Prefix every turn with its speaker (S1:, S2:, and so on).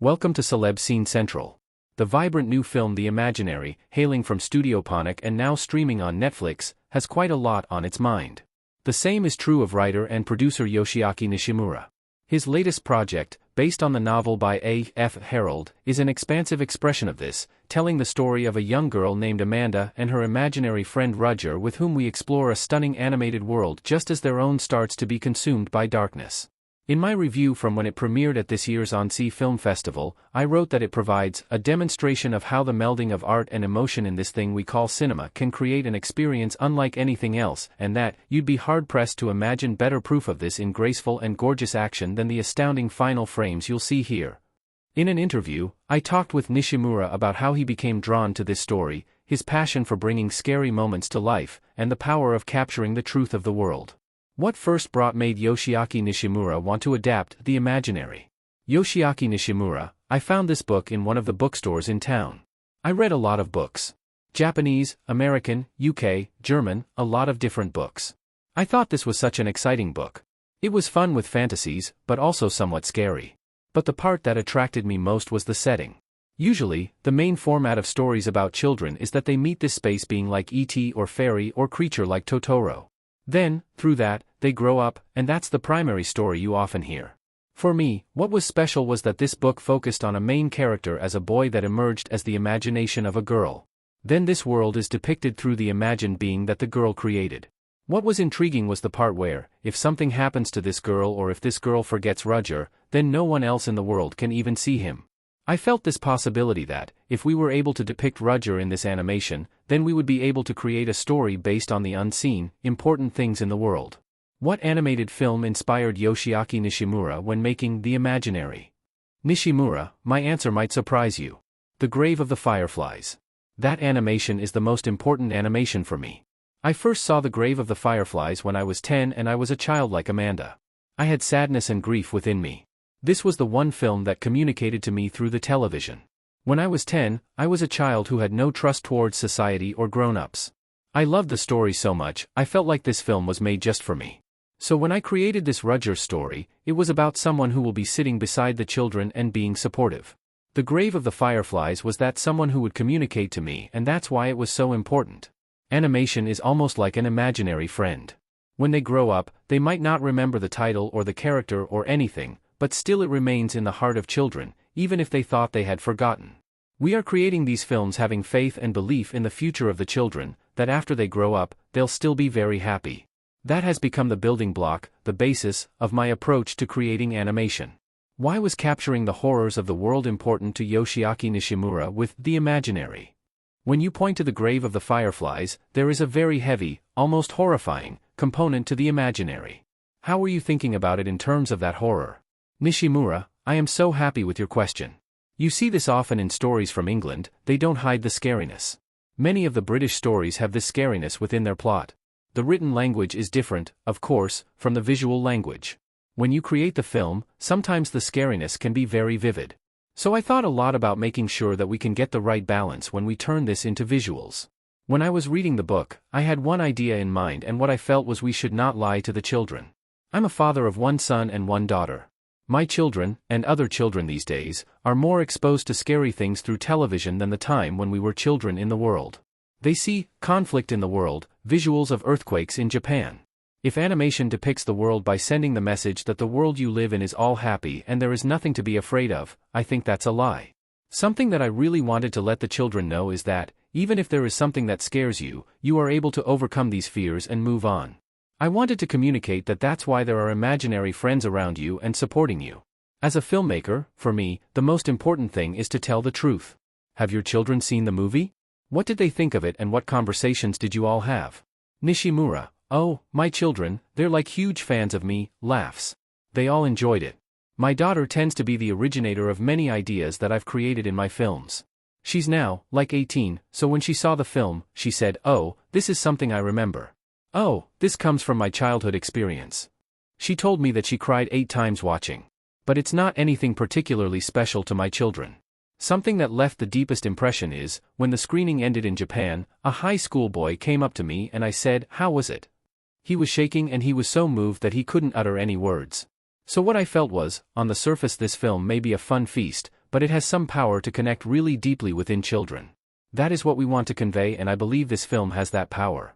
S1: Welcome to Celeb Scene Central. The vibrant new film The Imaginary, hailing from Studio Ponic and now streaming on Netflix, has quite a lot on its mind. The same is true of writer and producer Yoshiaki Nishimura. His latest project, based on the novel by A.F. Harold, is an expansive expression of this, telling the story of a young girl named Amanda and her imaginary friend Roger, with whom we explore a stunning animated world just as their own starts to be consumed by darkness. In my review from when it premiered at this year's Annecy Film Festival, I wrote that it provides a demonstration of how the melding of art and emotion in this thing we call cinema can create an experience unlike anything else, and that you'd be hard-pressed to imagine better proof of this in graceful and gorgeous action than the astounding final frames you'll see here. In an interview, I talked with Nishimura about how he became drawn to this story, his passion for bringing scary moments to life, and the power of capturing the truth of the world. What first made Yoshiaki Nishimura want to adapt The Imaginary? Yoshiaki Nishimura: I found this book in one of the bookstores in town. I read a lot of books. Japanese, American, UK, German, a lot of different books. I thought this was such an exciting book. It was fun with fantasies, but also somewhat scary. But the part that attracted me most was the setting. Usually, the main format of stories about children is that they meet this space being like E.T. or fairy or creature like Totoro. Then, through that, they grow up, and that's the primary story you often hear. For me, what was special was that this book focused on a main character as a boy that emerged as the imagination of a girl. Then this world is depicted through the imagined being that the girl created. What was intriguing was the part where, if something happens to this girl or if this girl forgets Roger, then no one else in the world can even see him. I felt this possibility that, if we were able to depict Roger in this animation, then we would be able to create a story based on the unseen, important things in the world. What animated film inspired Yoshiaki Nishimura when making The Imaginary? Nishimura: my answer might surprise you. The Grave of the Fireflies. That animation is the most important animation for me. I first saw The Grave of the Fireflies when I was 10 and I was a child like Amanda. I had sadness and grief within me. This was the one film that communicated to me through the television. When I was 10, I was a child who had no trust towards society or grown-ups. I loved the story so much, I felt like this film was made just for me. So when I created this Roger story, it was about someone who will be sitting beside the children and being supportive. The Grave of the Fireflies was that someone who would communicate to me, and that's why it was so important. Animation is almost like an imaginary friend. When they grow up, they might not remember the title or the character or anything, but still it remains in the heart of children, even if they thought they had forgotten. We are creating these films having faith and belief in the future of the children, that after they grow up, they'll still be very happy. That has become the building block, the basis, of my approach to creating animation. Why was capturing the horrors of the world important to Yoshiaki Nishimura with The Imaginary? When you point to The Grave of the Fireflies, there is a very heavy, almost horrifying, component to The Imaginary. How were you thinking about it in terms of that horror? Nishimura: I am so happy with your question. You see this often in stories from England, they don't hide the scariness. Many of the British stories have this scariness within their plot. The written language is different, of course, from the visual language. When you create the film, sometimes the scariness can be very vivid. So I thought a lot about making sure that we can get the right balance when we turn this into visuals. When I was reading the book, I had one idea in mind, and what I felt was we should not lie to the children. I'm a father of one son and one daughter. My children, and other children these days, are more exposed to scary things through television than the time when we were children in the world. They see conflict in the world, visuals of earthquakes in Japan. If animation depicts the world by sending the message that the world you live in is all happy and there is nothing to be afraid of, I think that's a lie. Something that I really wanted to let the children know is that, even if there is something that scares you, you are able to overcome these fears and move on. I wanted to communicate that that's why there are imaginary friends around you and supporting you. As a filmmaker, for me, the most important thing is to tell the truth. Have your children seen the movie? What did they think of it and what conversations did you all have? Nishimura: oh, my children, they're like huge fans of me, laughs. They all enjoyed it. My daughter tends to be the originator of many ideas that I've created in my films. She's now, like 18, so when she saw the film, she said, "Oh, this is something I remember. Oh, this comes from my childhood experience." She told me that she cried 8 times watching. But it's not anything particularly special to my children. Something that left the deepest impression is, when the screening ended in Japan, a high school boy came up to me and I said, "How was it?" He was shaking and he was so moved that he couldn't utter any words. So what I felt was, on the surface this film may be a fun feast, but it has some power to connect really deeply within children. That is what we want to convey, and I believe this film has that power.